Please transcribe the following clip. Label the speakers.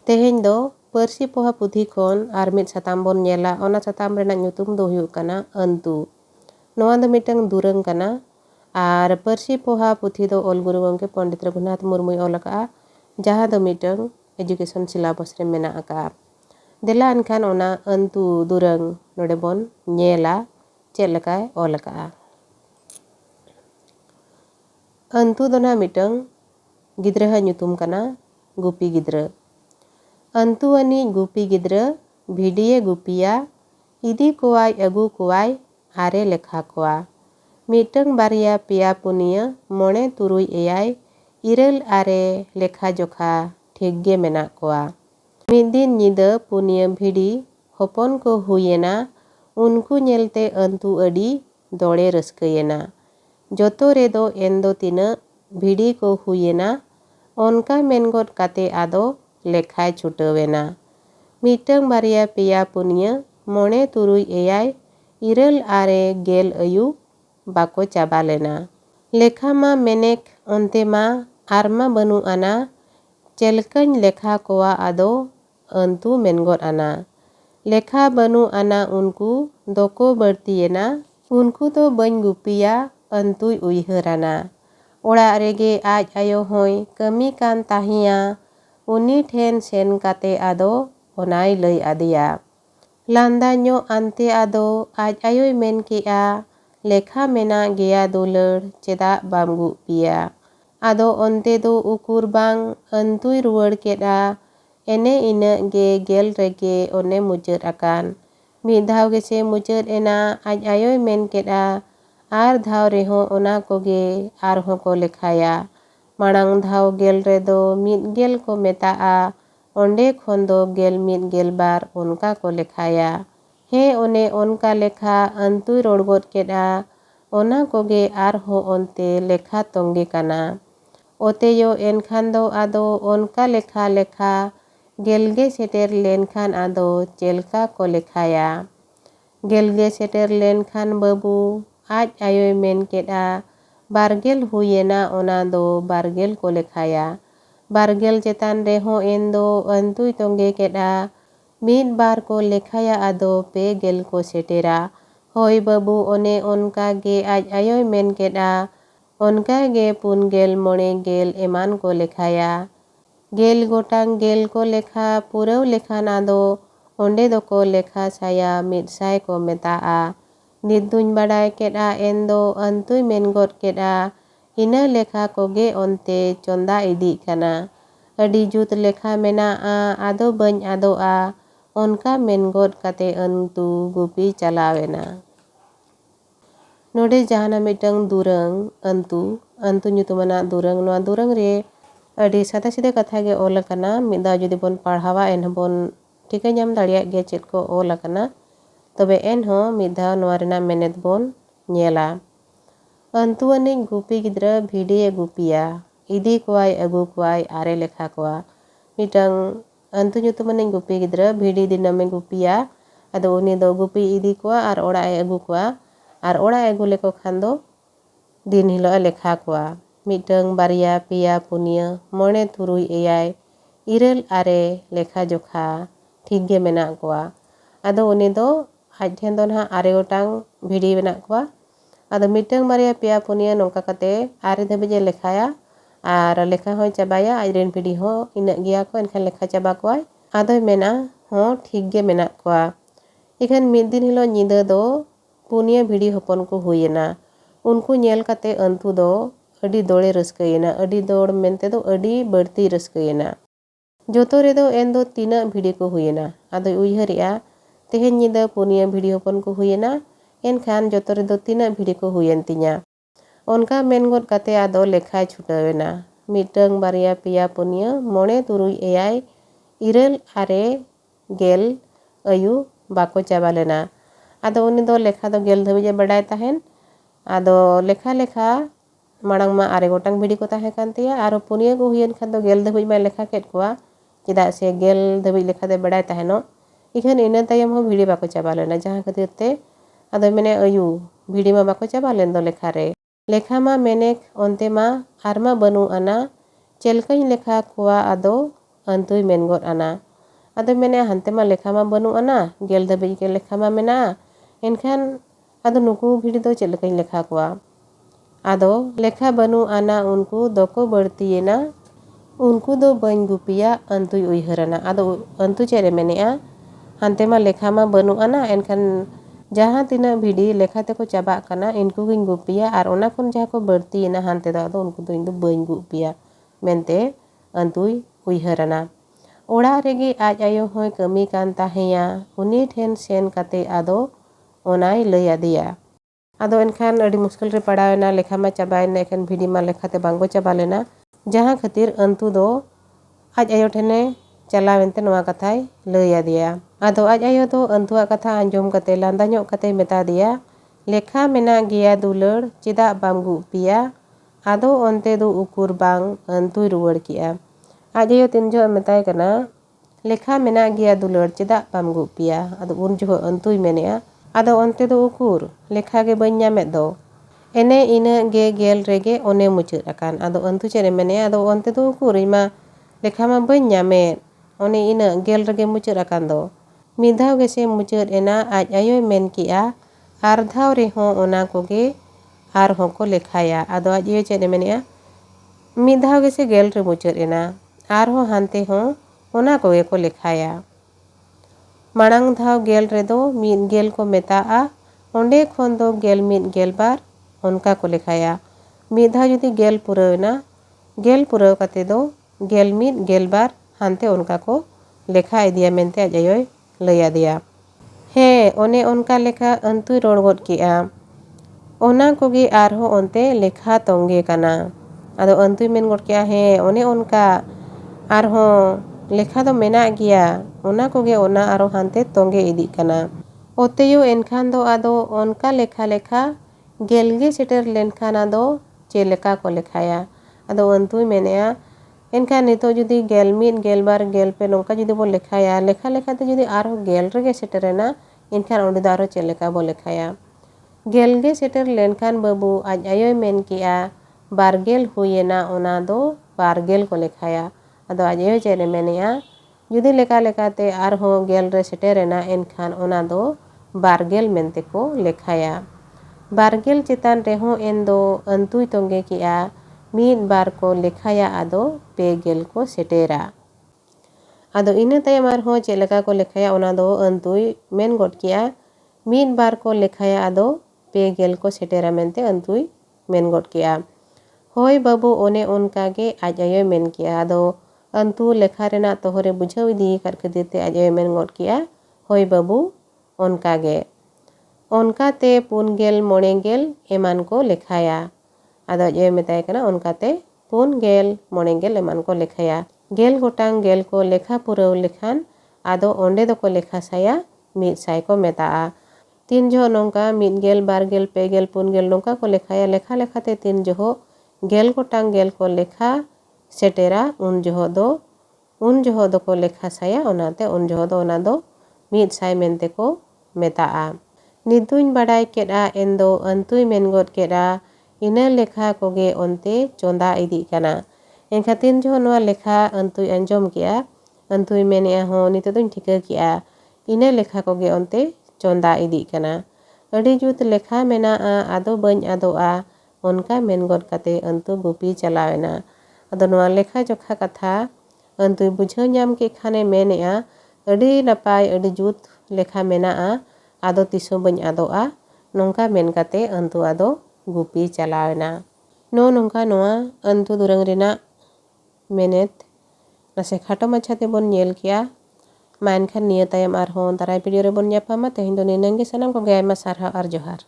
Speaker 1: तेहेñ दो पारसी पोहा पुथी खन are मिद साताम bone नेला ओना साताम रेना nyutum दो हुयुग कना अंतु। नोआ दो मिटंग दुरंग कना आर पारसी पोहा पुथी दो ऑल गुरु गंके पंडित रघुनाथ मुर्मुय ऑल अकाआ जहाँ दो मिटंग एजुकेशन सिलेबस रे मेना अकाआ। देला एनखान ओना अंतु दुरंग नोडे बोन नेला चेद लकाय ऑल अकाआ। अंतु दो ना मिटंग गिद्रा हा nyutum कना गुपी गिद्रा। अंतु अनिज गुपी गिद्रा भिडिये गुपिया इदी कोवाय अगु कोवाय आरे लेखा कोवा। मिटंग बारिया पिया पुनिया मोणे तुरुय एयाय इरल आरे लेखा जोखा ठीक गे मेना कोवा। मिद दिन निदा पुनिया भिडी होपन को हुयेना उनको नेलते अंतु अडी दोड़े रस्कयेना। जोतो रेदो एंदो तिना भिडी को हुयेना ओनका मेनगोट काते आदो लेखाय छुटवेना। मिटंग बारिया पिया पुनिया मोणे तुरुय एयाय इरल आरे गेल अयु बाको चाबा लेना। लेखा मा मेनेक ओंते मा आरमा बनु आना चेलकन लेखा कोवा आदो अंतु मेनगोट आना। लेखा बनु आना उनको दोको बर्तियेना उनको तो बन गुपिया अंतुय उयहराना। ओड़ा रेगे आज आयो होय कमी कान ताहिया उनी ठेन सेन काते आदो ओनाय लय आदिया। लांदा न्यो आनते आदो आज आयोय मेन केआ लेखा मेना गेया दुलर चेदा बाम गुपिया। आदो ओंते दो उकुर बांग अंतुय रुवड़ केदा एने इना गे गेल रेगे ओने मुचद आकान। मिद धाव गेसे मुचद एना आज आयोय मेन केदा आर धाव रेहो ओना कोगे आरहों को लेखाया। मांग धाव गेल रेदो मिद गेल को मेताआ ओंडे खोन दो गेल मिद गेल बार ओनका को लेखाया। हे ओने ओनका लेखा अंतुय रोड़गोट केदा ओना कोगे आरहों ओंते लेखा तोंगे काना। ओतेयो एनखान दो आदो ओनका लेखा लेखा गेलगे सेटेर लेनखान आदो चेलका को लेखाया। गेलगे सेटेर लेनखान बाबू आज आयोय मेन केदा बारगेल हुयेना ओना दो बारगेल को लेखाया। बारगेल चेतान रेहो एंदो अंतुय तोंगे केदा मिद बार को लेखाया आदो पे गेल को सेटेरा। होय बाबू ओने ओनका गे आज आयोय मेन केदा ओनका गे पुन गेल मोणे गेल एमान को लेखाया। गेल गोटांग गेल को लेखा पुरव लेखान आदो ओंडे दोको लेखा साया मिद साय को मेताआ। निद दुñ बाडाय केदा एंदो अंतुय मेनगोट केदा इना लेखा कोगे ओंते चोंदा इदी काना। अडी जुत लेखा मेनाआ आदो बन आदोआ ओनका मेनगोट काते अंतु गुपी चलावेना। नोडे जहाना मिटंग दुरंग अंतु nyutumana दुरंग नोआ दुरंग रे अडी सादा सीधे कथा गे ऑल अकाना। मिद दाव जुदी बोन पढ़ावा एनहबोन ठिका ᱧᱟᱢ दाड़ियाग गे चेद को ऑल अकाना। तबे एनहो मिद धाव नोआ रेना मेनेद बोन नेला। अंतु अनिज गुपी गिद्रा भिडिये गुपिया इदी कोवाय अगु कोवाय आरे लेखा कोवा। मिटंग अंतु nyutumaniñ गुपी गिद्रा भिडी दिनमे गुपिया आदो उनी दो गुपी इदी कोवा आर ओड़ा ए अगु कोवा आर ओड़ा अगु लेको खान दो दिन हिलो लेखा कोवा। मिटंग बारिया पिया पुनिया मोणे तुरुय एयाय इरल आरे लेखा जोखा ठीक गे मेना कोवा। आदो उनी दो आज ठेन दो ना आरे गोटांग भिडी मेना कोवा। आदो मिटंग बारिया पिया पुनिया नोंका कते आरे धबिजे लेखाया आर लेखा होय चाबाया आज रेन भिडी हो इना गिया को एनखान लेखा चाबा कोवाय आदोय मेना हो ठीक गे मेना कोवा। इखान मिद दिन हिलो निदा दो पुनिया भिडी होपन को हुयेना उनको नेल काते अंतु दो अडी दोड़े रस्कयेना। अडी दोड़ मेनते दो अडी बड़ती रस्कयेना। जोतो रेदो एंदो तीना भिडी को हुयेना। आदोय उयहरिया तेहेन निदा पुनिया भिडी होपन को हुयेना एनखान जोतो रेदो तीना भिडी को हुयेन तिñा। ओनका मेनगोट काते आदो लेखाय छुटवेना। मिटंग बारिया पिया पुनिया मोणे तुरुय एयाय इरल आरे गेल अयु बाको चाबा लेना। आदो उनी दो लेखा दो गेल धबिजे बडाय ताहेन। आदो लेखा लेखा मांग मा आरे गोटांग भिडी को ताहे कांतिया आरो पुनिया को हुयेन खान दो गेल धबिज मा लेखा केद कोवा चेदा से गेल धबिज लेखा दे बडाय ताहेनो। इखान इना तायम हो भिडी बाको चाबा लेना जहाँ खातिर ते आदो मेने अयु भिडी मा बाको चाबा लेन दो लेखा रे। लेखा मा मेनेक ओंते मा आरमा बनु आना चेलकाñ लेखा कोवा आदो अंतुय मेन गद आना आदो मेने हानते मा लेखा मा बनू आना गेल धाबिज के लेखा मा मेना एनखान आदो नुकु भिडी दो चेद लेकाኝ लेखा कोआ आदो लेखा बनू आना उनको दको बढ़तीयेना उनको दो बाñ गुपिया अंतुय उयहराना आदो अंतु चेरे मेनेआ हानते मा लेखा मा बनू आना एनखान जहाँ तीना भिडी लेखा तेको चाबा काना इनको गिñ गुपिया और ओना खन जहाँ को बढ़तीयेना हानते दो आदो उनको दो इन दो बाñ गुपिया मेनते अंतुय उयहराना ओड़ा रेगे आज आयो होय कमी कान ताहेया उनी ठेन सेन काते आदो ओनाय लय आदिया आदो एनखान अड़ी मुश्किल रे पड़ावेना लेखा मा चाबायना एखान भिडी मा लेखाते बांगो चाबा लेना जहाँ खातिर अंतु दो आज आयो ठेने चलावेनते नोआ कथाय लय आदिया आदो आज आयो दो अंतुआ कथा आंजोम कते लांदा ᱧᱚᱜ कते मेता दिया लेखा मेना गिया दुलड़ चेदा बाम गुपिया आदो ओनते दो उकुर बांग अंतुय रुवाड़ किया आज आयो तीन जो मेताय कना लेखा मेना गिया दुलड़ चेदा बाम गुपिया आदो उन जो अंतुय मेनेआ आदो ओनते दो उकुर लेखा गे बाñ ᱧᱟᱢᱮᱫ दो एने इना गे गेल रेगे ओने मुचाद आकान आदो अंतु चेरे मेनेआ आदो ओनते दो उकुर इमा लेखा मा बाñ ᱧᱟᱢᱮᱫ ओने इना गेल रेगे मुचाद आकान दो मिद धाव गेसे मुचाद एना आज आयोय मेन किया आर धाव रेहों ओना कोगे आर हों को लेखाया आदो आज आयो चेरे मेनेआ मिद धाव गेसे गेल रे मुचाद एना आर हों हानते हों ओना कोगे को लेखाया माड़ांग धाव गेल रेदो मिद गेल को मेताआ ओंडे खोन दो गेल मिद गेल बार ओनका को लेखाया मिद धाव जुदी गेल पुरावना गेल पुराव काते दो गेल मिद गेल बार हानते ओनका को लेखा इदिया मेनते आज आयोय लय आदिया हे ओने ओनका लेखा अंतुय रोड़ गद किया ओना कोगे आर हों ओनते लेखा तोंगे काना आदो अंतुय मेन गद किया हे ओने ओनका आर हों लेखा दो मेना गिया ओना कोगे ओना आरो हानते तोंगे इदी काना ओतेयो एनखान दो आदो ओनका लेखा लेखा गेलगे सेटर लेनखान आदो चे लेखा को लेखाया आदो अंतुय मेनेआ एनखान नितो जुदी गेल मिद गेल बार गेल पे नोंका जुदी बो लेखाया लेखा लेखाते जुदी आरो गेल रेगे सेटरेना एनखान ओंडे दो आरो चे लेखा बो लेखाया गेलगे सेटर लेनखान बाबू आज आयोय मेन किया बारगेल हुयेना ओना दो बारगेल को लेखाया आदो आज आयोय चेरे मेनेआ जुदी लेखा लेखाते आर हों गेल रे सेटरेना एनखान ओना दो बारगेल मेनते को लेखाया बारगेल चेतान रेहों एन दो अंतुय तोंगे किया मिद बार को लेखाया आदो पे गेल को सेटेरा आदो इना तायम आर हों चे लेखा को लेखाया ओना दो अंतुय मेन गद किया मिद बार को लेखाया आदो पे गेल को सेटेरा मेनते अंतुय मेन गद किया होय बाबू ओने ओनका गे आज आयोय मेन किया आदो अंतु लेखा रेना तोहरे बुझाव इदी कर खातिर ते आज आयोय मेन गद किया होय बाबू ओनका गे ओनकाते पुन गेल मोणे गेल एमान को लेखाया आदो आज आयोय मेताय कना ओनकाते पुन गेल मोणे गेल एमान को लेखाया गेल गोटांग गेल को लेखा पुराव लेखान आदो ओंडे दो को लेखा साया मिद साय को मेताआ तीन जो नोंका मिद गेल बार गेल पे गेल पुन गेल नोंका को लेखाया लेखा लेखाते तीन जो गेल गोटांग गेल को लेखा सेटेरा उन जो दो को लेखा साया ओनाते उन जो दो ओना दो मिद साय मेनते को मेताआ निदुñ बाडाय केदा एंदो अंतुय मेन गद केदा इना लेखा कोगे ओनते चोंदा इदी काना एनखा तीन जो नोआ लेखा अंतुय अंजोम किया अंतुय मेनेआ हों नितो दोñ ठिका किया इना लेखा कोगे ओनते चोंदा इदी काना अड़ी जुत लेखा मेनाआ आदो बाñ आदोआ ओनका मेन गद काते अंतु गुपी चलावेना आदो नोआ लेखा जोखा कथा अंतुय बुझाव ᱧᱟᱢ के खाने मेनेआ अड़ी नपाय अड़ी जुत लेखा मेनाआ आदो तिसो बाñ आदोआ नोंका मेन काते अंतु आदो गुपी चलावेना नोंका नोआ अंतु दुरंग रेना मेनेत नासे खाटो माछाते बोन नेल किया मा एनखान निया तायम आर हों दाराय भिडियो रे बोन ᱧᱟᱯᱟᱢᱟ तेहेñ दो निनांगे सानाम को आयमा सारहाव आर जोहार।